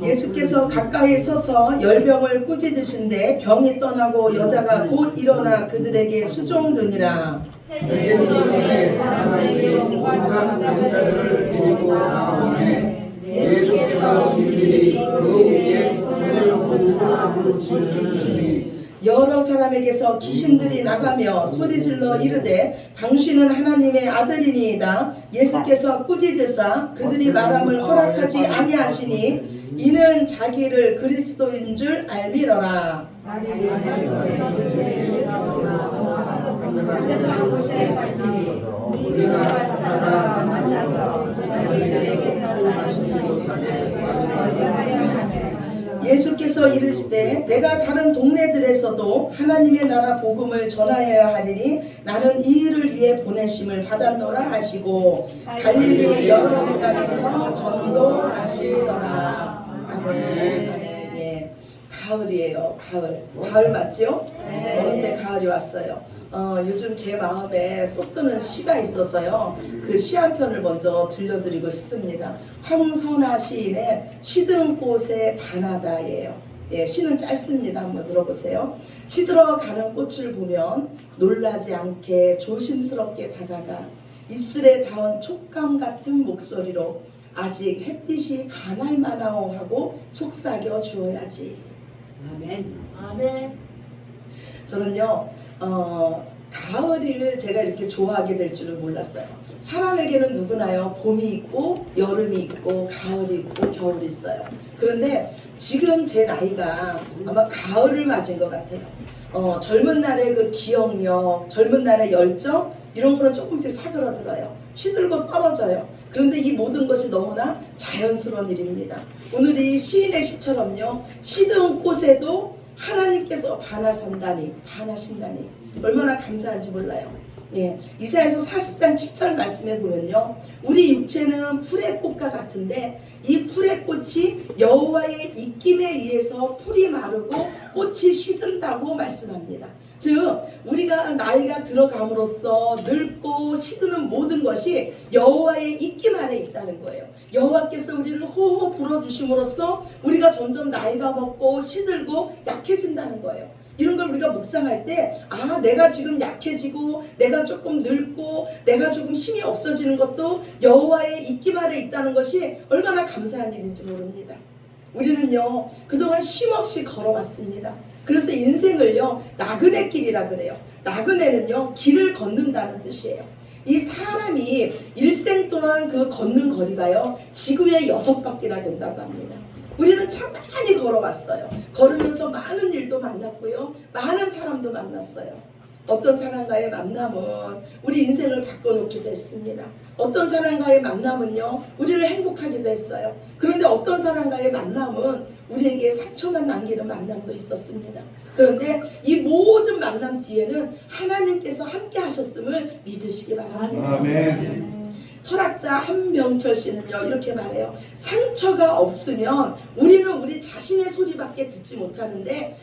예수께서 가까이 서서 열병을 꾸짖으신데 병이 떠나고 여자가 곧 일어나 그들에게 수종드니라. 예수께서 일일이 그 위에 손을 얹고 치우시니 여러 사람에게서 귀신들이 나가며 소리질러 이르되 당신은 하나님의 아들이니이다. 예수께서 꾸짖으사 그들이 말함을 허락하지 아니하시니 이는 자기를 그리스도인 줄 알미러라. 예수께서 이르시되 내가 다른 동네들에서도 하나님의 나라 복음을 전하여야 하리니 나는 이 일을 위해 보내심을 받았노라 하시고 갈릴리 여러 회당에서 전도하시더라. 아멘. 아멘. 예. 가을이에요. 가을 맞죠? 어느새 가을이 왔어요. 요즘 제 마음에 쏙 드는 시가 있어서요. 그 시 한 편을 먼저 들려드리고 싶습니다. 황선아 시인의 시든 꽃의 반하다예요. 예, 시는 짧습니다. 한번 들어보세요. 시들어가는 꽃을 보면 놀라지 않게 조심스럽게 다가가 입술에 닿은 촉감 같은 목소리로 아직 햇빛이 가날 만하오 하고 속삭여 주어야지. 아멘. 아멘. 저는요 가을을 제가 이렇게 좋아하게 될 줄은 몰랐어요. 사람에게는 누구나요 봄이 있고 여름이 있고 가을이 있고 겨울이 있어요. 그런데 지금 제 나이가 아마 가을을 맞은 것 같아요. 젊은 날의 그 기억력, 젊은 날의 열정 이런 거는 조금씩 사그러들어요. 시들고 떨어져요. 그런데 이 모든 것이 너무나 자연스러운 일입니다. 오늘 이 시인의 시처럼요 시든 꽃에도 하나님께서 반하신다니 얼마나 감사한지 몰라요. 예, 이사야서 40장 7절 말씀에 보면요 우리 육체는 풀의 꽃과 같은데 이 풀의 꽃이 여호와의 입김에 의해서 풀이 마르고 꽃이 시든다고 말씀합니다. 즉 우리가 나이가 들어감으로써 늙고 시드는 모든 것이 여호와의 입김 안에 있다는 거예요. 여호와께서 우리를 호호 불어주심으로써 우리가 점점 나이가 먹고 시들고 약해진다는 거예요. 이런 걸 우리가 묵상할 때 내가 지금 약해지고 내가 조금 늙고 내가 조금 힘이 없어지는 것도 여호와의 입김 아래 있다는 것이 얼마나 감사한 일인지 모릅니다. 우리는요 그동안 쉼없이 걸어왔습니다. 그래서 인생을요 나그네 길이라 그래요. 나그네는요 길을 걷는다는 뜻이에요. 이 사람이 일생 동안 그 걷는 거리가요 지구의 6바퀴나 된다고 합니다. 우리는 참 많이 걸어왔어요. 걸으면서 많은 일도 만났고요 많은 사람도 만났어요. 어떤 사람과의 만남은 우리 인생을 바꿔놓기도 했습니다. 어떤 사람과의 만남은요 우리를 행복하기도 했어요. 그런데 어떤 사람과의 만남은 우리에게 상처만 남기는 만남도 있었습니다. 그런데 이 모든 만남 뒤에는 하나님께서 함께 하셨음을 믿으시기 바랍니다. 아멘. 철학자 한명철 씨는요 이렇게 말해요. 상처가 없으면 우리는 우리 자신의 소리밖에 듣지 못하는데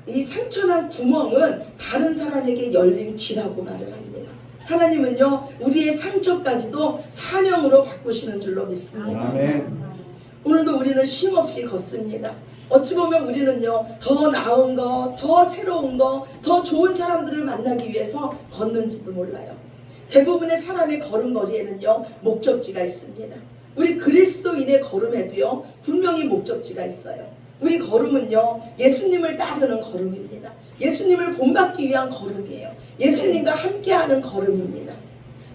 이 상처난 구멍은 다른 사람에게 열린 귀라고 말을 합니다. 하나님은요 우리의 상처까지도 사명으로 바꾸시는 줄로 믿습니다. 아멘. 오늘도 우리는 쉼없이 걷습니다. 어찌 보면 우리는요 더 나은 거, 더 새로운 거, 더 좋은 사람들을 만나기 위해서 걷는지도 몰라요. 대부분의 사람의 걸음걸이에는요 목적지가 있습니다. 우리 그리스도인의 걸음에도요 분명히 목적지가 있어요. 우리 걸음은요 예수님을 따르는 걸음입니다. 예수님을 본받기 위한 걸음이에요. 예수님과 함께하는 걸음입니다.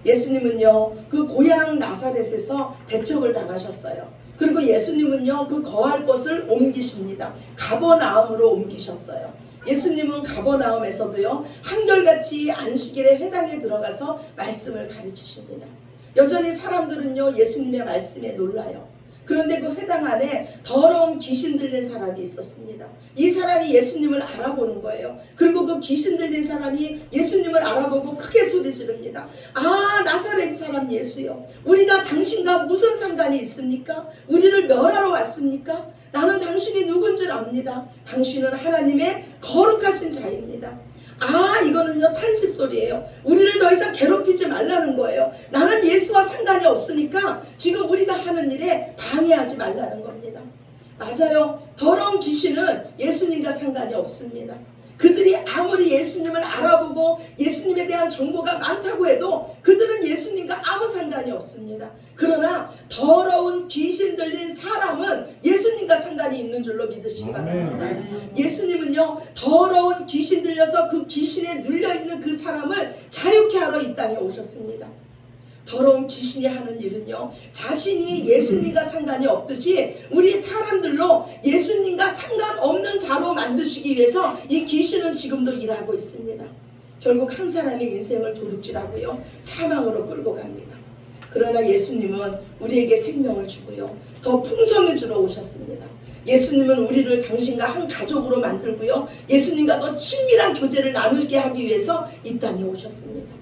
예수님은요 그 고향 나사렛에서 배척을 당하셨어요. 그리고 예수님은요 그 거할 곳을 옮기십니다. 가버나움으로 옮기셨어요. 예수님은 가버나움에서도요 한결같이 안식일에 회당에 들어가서 말씀을 가르치십니다. 여전히 사람들은요 예수님의 말씀에 놀라요. 그런데 그 회당 안에 더러운 귀신 들린 사람이 있었습니다. 이 사람이 예수님을 알아보는 거예요. 그리고 그 귀신 들린 사람이 예수님을 알아보고 크게 소리 지릅니다. 아, 나사렛 사람 예수요, 우리가 당신과 무슨 상관이 있습니까? 우리를 멸하러 왔습니까? 나는 당신이 누군 줄 압니다. 당신은 하나님의 거룩하신 자입니다. 아, 이거는요 탄식 소리예요. 우리를 더 이상 괴롭히지 말라는 거예요. 나는 예수와 상관이 없으니까 지금 우리가 하는 일에 방해하지 말라는 겁니다. 맞아요. 더러운 귀신은 예수님과 상관이 없습니다. 그들이 아무리 예수님을 알아보고 예수님에 대한 정보가 많다고 해도 그들은 예수님과 아무 상관이 없습니다. 그러나 더러운 귀신 들린 사람은 예수님과 상관이 있는 줄로 믿으시기 바랍니다. 예수님은요 더러운 귀신 들려서 그 귀신에 눌려있는 그 사람을 자유케 하러 이 땅에 오셨습니다. 더러운 귀신이 하는 일은요, 자신이 예수님과 상관이 없듯이 우리 사람들로 예수님과 상관없는 자로 만드시기 위해서 이 귀신은 지금도 일하고 있습니다. 결국 한 사람의 인생을 도둑질하고요, 사망으로 끌고 갑니다. 그러나 예수님은 우리에게 생명을 주고요, 더 풍성히 주러 오셨습니다. 예수님은 우리를 당신과 한 가족으로 만들고요, 예수님과 더 친밀한 교제를 나누게 하기 위해서 이 땅에 오셨습니다.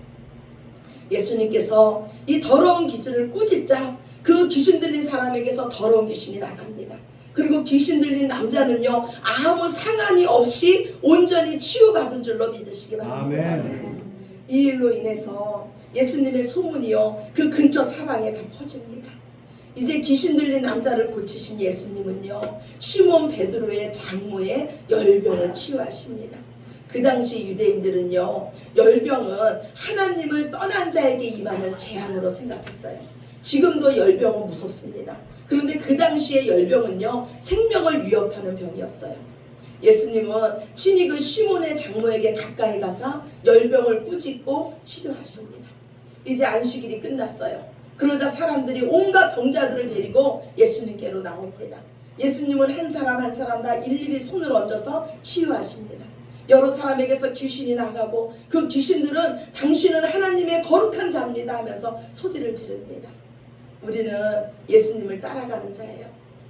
예수님께서 이 더러운 귀신을 꾸짖자 그 귀신 들린 사람에게서 더러운 귀신이 나갑니다. 그리고 귀신 들린 남자는요 아무 상함이 없이 온전히 치유받은 줄로 믿으시기 바랍니다. 아멘. 이 일로 인해서 예수님의 소문이요 그 근처 사방에 다 퍼집니다. 이제 귀신 들린 남자를 고치신 예수님은요 시몬 베드로의 장모의 열병을 치유하십니다. 그 당시 유대인들은요 열병은 하나님을 떠난 자에게 임하는 재앙으로 생각했어요. 지금도 열병은 무섭습니다. 그런데 그 당시의 열병은요 생명을 위협하는 병이었어요. 예수님은 친히 그 시몬의 장모에게 가까이 가서 열병을 꾸짖고 치료하십니다. 이제 안식일이 끝났어요. 그러자 사람들이 온갖 병자들을 데리고 예수님께로 나옵니다. 예수님은 한 사람 한 사람 다 일일이 손을 얹어서 치유하십니다. 여러 사람에게서 귀신이 나가고 그 귀신들은 당신은 하나님의 거룩한 자입니다 하면서 소리를 지릅니다. 우리는 예수님을 따라가는 자예요.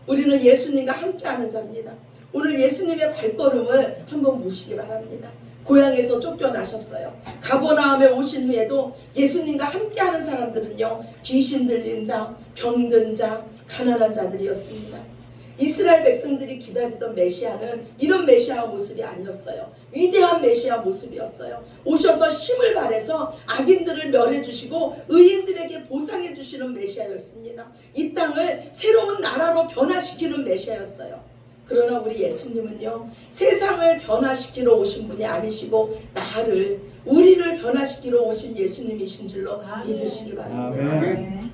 우리는 예수님과 함께하는 자입니다. 오늘 예수님의 발걸음을 한번 보시기 바랍니다. 고향에서 쫓겨나셨어요. 가버나움에 오신 후에도 예수님과 함께하는 사람들은요 귀신 들린 자, 병든 자, 가난한 자들이었습니다. 이스라엘 백성들이 기다리던 메시아는 이런 메시아 모습이 아니었어요. 위대한 메시아 모습이었어요. 오셔서 힘을 발해서 악인들을 멸해 주시고 의인들에게 보상해 주시는 메시아였습니다. 이 땅을 새로운 나라로 변화시키는 메시아였어요. 그러나 우리 예수님은요 세상을 변화시키러 오신 분이 아니시고 나를, 우리를 변화시키러 오신 예수님이신 줄로 믿으시기 바랍니다. 아멘.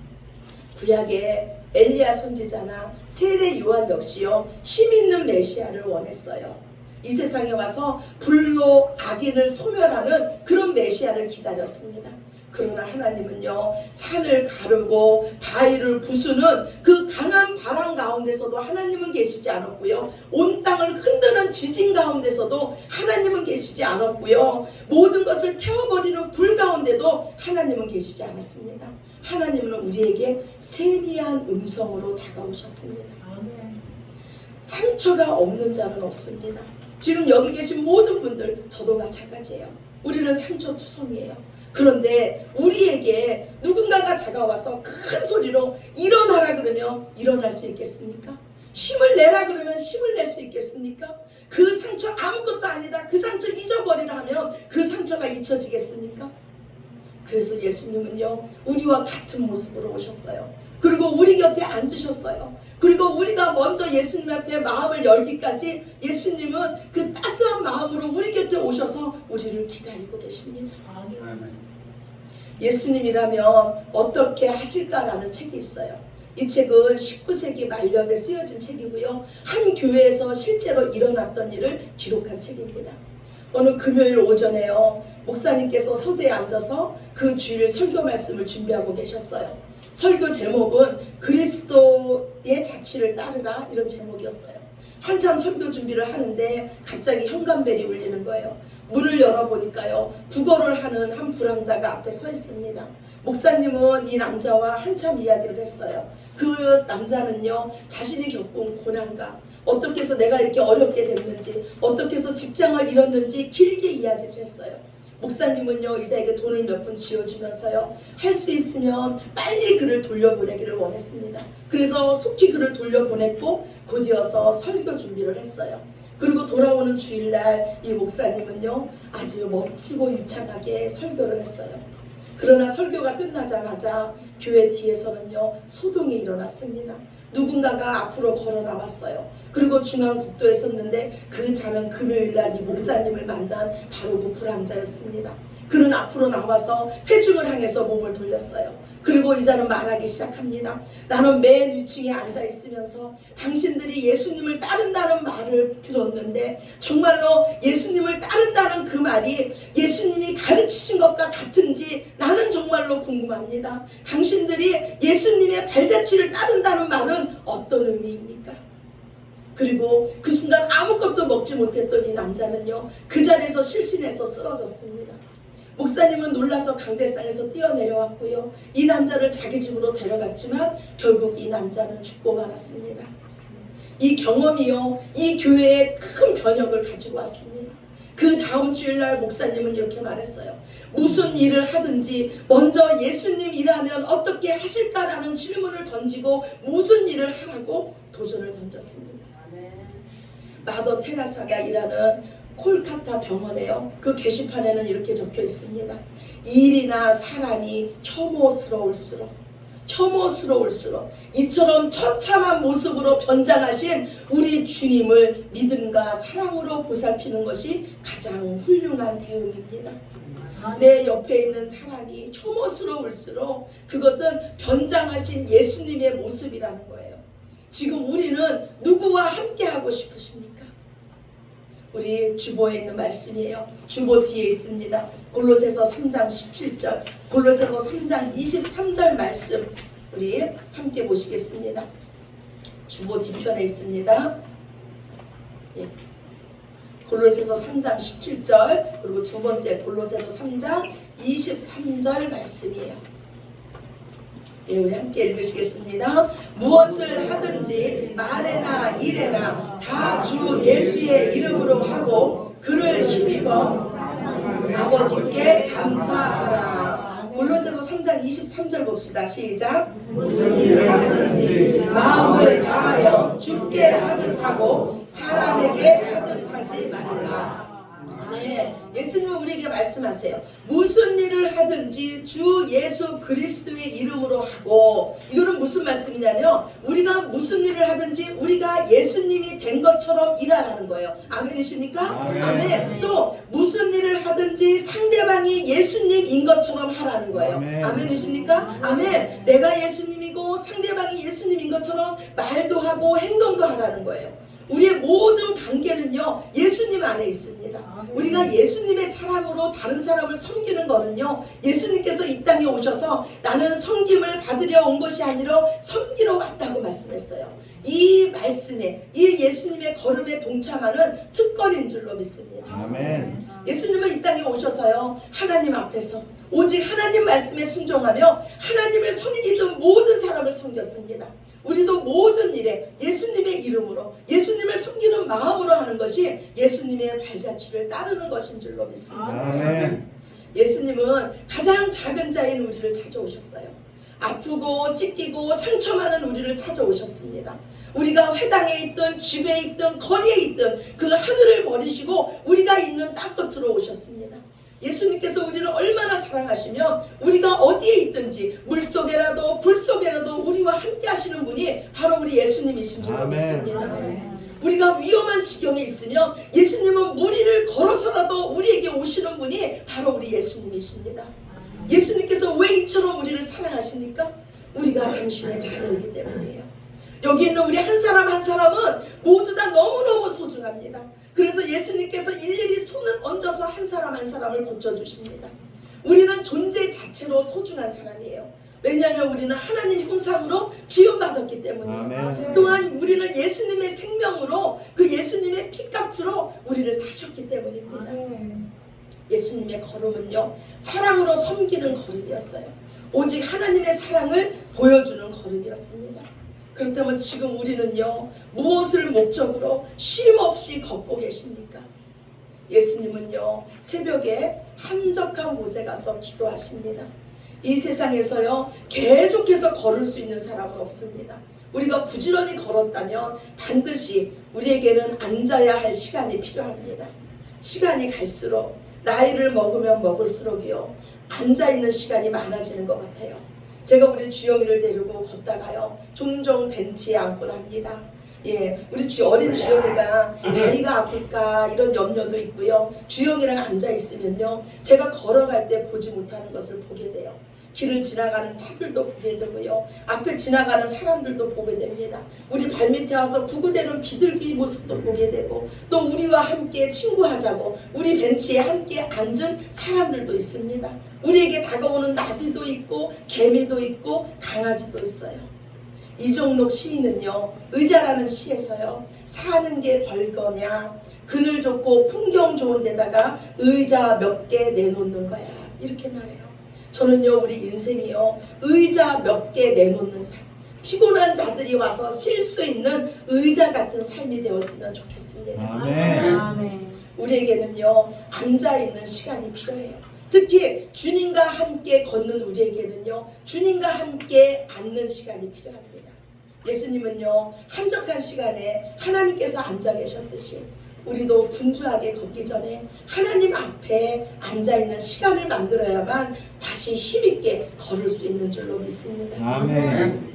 구약의 엘리야 선지자나 세례 요한 역시요 힘 있는 메시아를 원했어요. 이 세상에 와서 불로 악인을 소멸하는 그런 메시아를 기다렸습니다. 그러나 하나님은요 산을 가르고 바위를 부수는 그 강한 바람 가운데서도 하나님은 계시지 않았고요, 온 땅을 흔드는 지진 가운데서도 하나님은 계시지 않았고요, 모든 것을 태워버리는 불 가운데도 하나님은 계시지 않았습니다. 하나님은 우리에게 세미한 음성으로 다가오셨습니다. 상처가 없는 자는 없습니다. 지금 여기 계신 모든 분들, 저도 마찬가지예요. 우리는 상처투성이에요. 그런데 우리에게 누군가가 다가와서 큰 소리로 일어나라 그러면 일어날 수 있겠습니까? 힘을 내라 그러면 힘을 낼 수 있겠습니까? 그 상처 아무것도 아니다, 그 상처 잊어버리라 하면 그 상처가 잊혀지겠습니까? 그래서 예수님은요 우리와 같은 모습으로 오셨어요. 그리고 우리 곁에 앉으셨어요. 그리고 우리가 먼저 예수님 앞에 마음을 열기까지 예수님은 그 따스한 마음으로 우리 곁에 오셔서 우리를 기다리고 계십니다. 예수님이라면 어떻게 하실까라는 책이 있어요. 이 책은 19세기 말년에 쓰여진 책이고요, 한 교회에서 실제로 일어났던 일을 기록한 책입니다. 어느 금요일 오전에요 목사님께서 서재에 앉아서 그 주일 설교 말씀을 준비하고 계셨어요. 설교 제목은 그리스도의 자취를 따르라, 이런 제목이었어요. 한참 설교 준비를 하는데 갑자기 현관벨이 울리는 거예요. 문을 열어보니까요, 국어를 하는 한 불황자가 앞에 서 있습니다. 목사님은 이 남자와 한참 이야기를 했어요. 그 남자는요, 자신이 겪은 고난과 어떻게 해서 내가 이렇게 어렵게 됐는지, 어떻게 해서 직장을 잃었는지 길게 이야기를 했어요. 목사님은요, 이자에게 돈을 몇 푼 쥐어주면서요, 할 수 있으면 빨리 그를 돌려보내기를 원했습니다. 그래서 속히 그를 돌려보냈고 곧이어서 설교 준비를 했어요. 그리고 돌아오는 주일날 이 목사님은요, 아주 멋지고 유창하게 설교를 했어요. 그러나 설교가 끝나자마자 교회 뒤에서는요, 소동이 일어났습니다. 누군가가 앞으로 걸어 나왔어요. 그리고 중앙국도에 섰는데 그 자는 금요일날 이 목사님을 만난 바로 그 불황자였습니다. 그는 앞으로 나와서 회중을 향해서 몸을 돌렸어요. 그리고 이자는 말하기 시작합니다. 나는 맨 위층에 앉아 있으면서 당신들이 예수님을 따른다는 말을 들었는데 정말로 예수님을 따른다는 그 말이 예수님이 가르치신 것과 같은지 나는 정말로 궁금합니다. 당신들이 예수님의 발자취를 따른다는 말은 어떤 의미입니까? 그리고 그 순간 아무것도 먹지 못했던 이 남자는요, 그 자리에서 실신해서 쓰러졌습니다. 목사님은 놀라서 강대상에서 뛰어내려왔고요, 이 남자를 자기 집으로 데려갔지만 결국 이 남자는 죽고 말았습니다. 이 경험이요, 이 교회에 큰 변혁을 가지고 왔습니다. 그 다음 주일날 목사님은 이렇게 말했어요. 무슨 일을 하든지 먼저 예수님 일하면 어떻게 하실까라는 질문을 던지고 무슨 일을 하라고 도전을 던졌습니다. 마더 테라사가 일하는 콜카타 병원에요, 그 게시판에는 이렇게 적혀 있습니다. 일이나 사람이 혐오스러울수록 이처럼 처참한 모습으로 변장하신 우리 주님을 믿음과 사랑으로 보살피는 것이 가장 훌륭한 대응입니다. 내 옆에 있는 사람이 혐오스러울수록 그것은 변장하신 예수님의 모습이라는 거예요. 지금 우리는 누구와 함께 하고 싶으십니까? 우리 주보에 있는 말씀이에요. 주보 뒤에 있습니다. 골로새서 3장 17절, 골로새서 3장 23절 말씀 우리 함께 보시겠습니다. 주보 뒤편에 있습니다. 예. 골로새서 3장 17절, 그리고 두 번째 골로새서 3장 23절 말씀이에요. 예, 우리 함께 읽으시겠습니다. 무엇을 하든지 말에나 일에나 다 주 예수의 이름으로 하고 그를 힘입어 아버지께 감사하라. 골로새서 3장 23절 봅시다. 시작. 무슨 일을 하든지 마음을 다하여 주께 하듯 하고 사람에게 하듯 하지 말라. 네, 예수님은 우리에게 말씀하세요. 무슨 일을 하든지 주 예수 그리스도의 이름으로 하고, 이거는 무슨 말씀이냐면 우리가 무슨 일을 하든지 우리가 예수님이 된 것처럼 일하라는 거예요. 아멘이십니까? 아멘. 또 무슨 일을 하든지 상대방이 예수님인 것처럼 하라는 거예요. 아멘이십니까? 아멘. 내가 예수님이고 상대방이 예수님인 것처럼 말도 하고 행동도 하라는 거예요. 우리의 모든 관계는요, 예수님 안에 있습니다. 우리가 예수님의 사랑으로 다른 사람을 섬기는 거는요, 예수님께서 이 땅에 오셔서 나는 섬김을 받으려 온 것이 아니라 섬기러 왔다고 말씀했어요. 이 말씀에, 이 예수님의 걸음에 동참하는 특권인 줄로 믿습니다. 아멘. 예수님은 이 땅에 오셔서요, 하나님 앞에서 오직 하나님 말씀에 순종하며 하나님을 섬기던 모든 사람을 섬겼습니다. 우리도 모든 일에 예수님의 이름으로 예수님을 섬기는 마음으로 하는 것이 예수님의 발자취를 따르는 것인 줄로 믿습니다. 아멘. 예수님은 가장 작은 자인 우리를 찾아오셨어요. 아프고 찢기고 상처 많은 우리를 찾아오셨습니다. 우리가 회당에 있든 집에 있든 거리에 있든 그 하늘을 버리시고 우리가 있는 땅 끝으로 오셨습니다. 예수님께서 우리를 얼마나 사랑하시면 우리가 어디에 있든지 물속에라도 불속에라도 우리와 함께 하시는 분이 바로 우리 예수님이신 줄 믿습니다. 우리가 위험한 지경에 있으면 예수님은 무리를 걸어서라도 우리에게 오시는 분이 바로 우리 예수님이십니다. 예수님께서 왜 이처럼 우리를 사랑하십니까? 우리가 당신의 자녀이기 때문이에요. 여기 있는 우리 한 사람 한 사람은 모두 다 너무너무 소중합니다. 그래서 예수님께서 일일이 손을 얹어서 한 사람 한 사람을 고쳐주십니다. 우리는 존재 자체로 소중한 사람이에요. 왜냐하면 우리는 하나님 형상으로 지음받았기 때문이에요. 아멘. 또한 우리는 예수님의 생명으로 그 예수님의 피값으로 우리를 사셨기 때문입니다. 예수님의 걸음은요, 사랑으로 섬기는 걸음이었어요. 오직 하나님의 사랑을 보여주는 걸음이었습니다. 그렇다면 지금 우리는요, 무엇을 목적으로 쉼 없이 걷고 계십니까? 예수님은요, 새벽에 한적한 곳에 가서 기도하십니다. 이 세상에서요, 계속해서 걸을 수 있는 사람은 없습니다. 우리가 부지런히 걸었다면 반드시 우리에게는 앉아야 할 시간이 필요합니다. 시간이 갈수록, 나이를 먹으면 먹을수록이요, 앉아있는 시간이 많아지는 것 같아요. 제가 우리 주영이를 데리고 걷다가요, 종종 벤치에 앉곤 합니다. 우리 어린 주영이가 다리가 아플까 이런 염려도 있고요. 주영이랑 앉아있으면요, 제가 걸어갈 때 보지 못하는 것을 보게 돼요. 길을 지나가는 차들도 보게 되고요, 앞에 지나가는 사람들도 보게 됩니다. 우리 발밑에 와서 구구대는 비둘기 모습도 보게 되고, 또 우리와 함께 친구하자고 우리 벤치에 함께 앉은 사람들도 있습니다. 우리에게 다가오는 나비도 있고 개미도 있고 강아지도 있어요. 이종록 시인은요, 의자라는 시에서요, 사는 게 벌거냐, 그늘 좋고 풍경 좋은 데다가 의자 몇 개 내놓는 거야, 이렇게 말해요. 저는요, 우리 인생이요, 의자 몇 개 내놓는 삶, 피곤한 자들이 와서 쉴 수 있는 의자 같은 삶이 되었으면 좋겠습니다. 아멘. 우리에게는요, 앉아있는 시간이 필요해요. 특히 주님과 함께 걷는 우리에게는요, 주님과 함께 앉는 시간이 필요합니다. 예수님은요, 한적한 시간에 하나님께서 앉아 계셨듯이 우리도 분주하게 걷기 전에 하나님 앞에 앉아있는 시간을 만들어야만 다시 힘있게 걸을 수 있는 줄로 믿습니다. 아멘.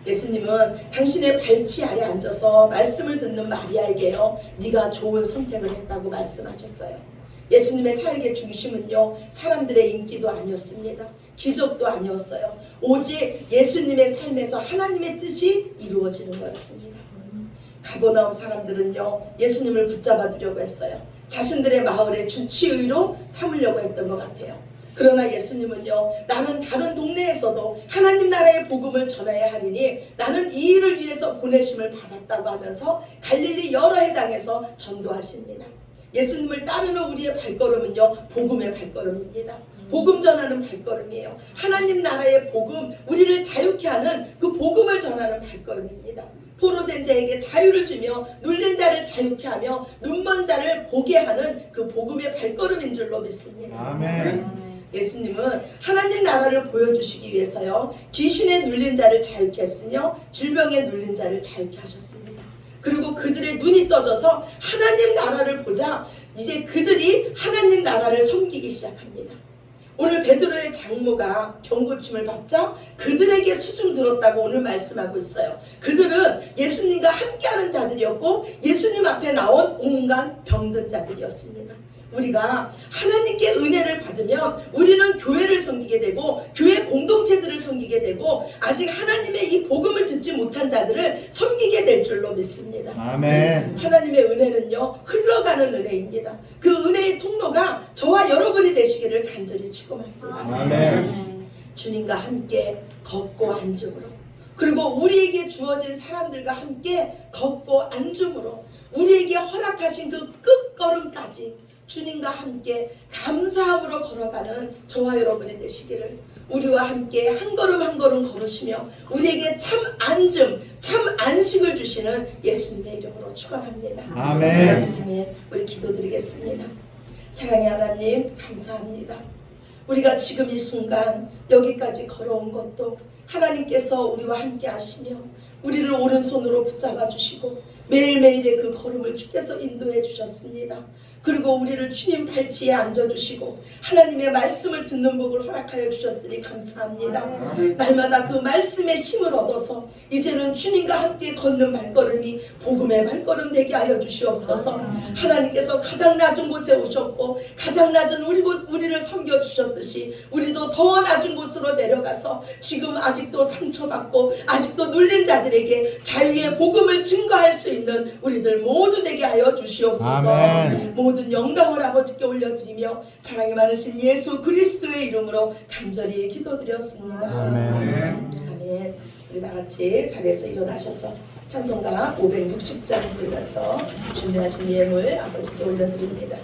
예수님은 당신의 발치 아래 앉아서 말씀을 듣는 마리아에게요, 네가 좋은 선택을 했다고 말씀하셨어요. 예수님의 사역의 중심은요, 사람들의 인기도 아니었습니다. 기적도 아니었어요. 오직 예수님의 삶에서 하나님의 뜻이 이루어지는 거였습니다. 가버나움 사람들은요, 예수님을 붙잡아 두려고 했어요. 자신들의 마을의 주치의로 삼으려고 했던 것 같아요. 그러나 예수님은요, 나는 다른 동네에서도 하나님 나라의 복음을 전해야 하리니 나는 이 일을 위해서 보내심을 받았다고 하면서 갈릴리 여러 해당에서 전도하십니다. 예수님을 따르는 우리의 발걸음은요, 복음의 발걸음입니다. 복음 전하는 발걸음이에요. 하나님 나라의 복음, 우리를 자유케 하는 그 복음을 전하는 발걸음입니다. 포로된 자에게 자유를 주며 눌린 자를 자유케 하며 눈먼 자를 보게 하는 그 복음의 발걸음인 줄로 믿습니다. 아멘. 예수님은 하나님 나라를 보여주시기 위해서요, 귀신에 눌린 자를 자유케 했으며 질병에 눌린 자를 자유케 하셨습니다. 그리고 그들의 눈이 떠져서 하나님 나라를 보자 이제 그들이 하나님 나라를 섬기기 시작합니다. 오늘 베드로의 장모가 병고침을 받자 그들에게 수중 들었다고 오늘 말씀하고 있어요. 그들은 예수님과 함께하는 자들이었고 예수님 앞에 나온 온갖 병든 자들이었습니다. 우리가 하나님께 은혜를 받으면 우리는 교회를 섬기게 되고 교회 공동체들을 섬기게 되고 아직 하나님의 이 복음을 듣지 못한 자들을 섬기게 될 줄로 믿습니다. 아멘. 하나님의 은혜는요, 흘러가는 은혜입니다. 그 은혜의 통로가 저와 여러분이 되시기를 간절히 축원합니다. 아멘. 주님과 함께 걷고 앉음으로, 그리고 우리에게 주어진 사람들과 함께 걷고 앉음으로, 우리에게 허락하신 그 끝걸음까지 주님과 함께 감사함으로 걸어가는 저와 여러분이 되시기를, 우리와 함께 한 걸음 한 걸음 걸으시며 우리에게 참 안즘, 참 안식을 주시는 예수님의 이름으로 축원합니다. 아멘. 아멘. 우리 기도드리겠습니다. 사랑의 하나님, 감사합니다. 우리가 지금 이 순간 여기까지 걸어온 것도 하나님께서 우리와 함께 하시며 우리를 오른손으로 붙잡아 주시고 매일매일의 그 걸음을 주께서 인도해 주셨습니다. 그리고 우리를 주님 발치에 앉아주시고 하나님의 말씀을 듣는 복을 허락하여 주셨으니 감사합니다. 날마다 그 말씀의 힘을 얻어서 이제는 주님과 함께 걷는 발걸음이 복음의 발걸음 되게 하여 주시옵소서. 하나님께서 가장 낮은 곳에 오셨고 가장 낮은 우리를 섬겨주셨듯이 우리도 더 낮은 곳으로 내려가서 지금 아직도 상처받고 아직도 눌린 자들의 사람들에게 자유의 복음을 증거할 수 있는 우리들 모두 되게 하여 주시옵소서. 아멘. 모든 영광을 아버지께 올려드리며 사랑이 많으신 예수 그리스도의 이름으로 간절히 기도드렸습니다. 아멘. 아멘. 우리 다 같이 자리에서 일어나셔서 찬송가 560장 부르면서 준비하신 예물 아버지께 올려드립니다.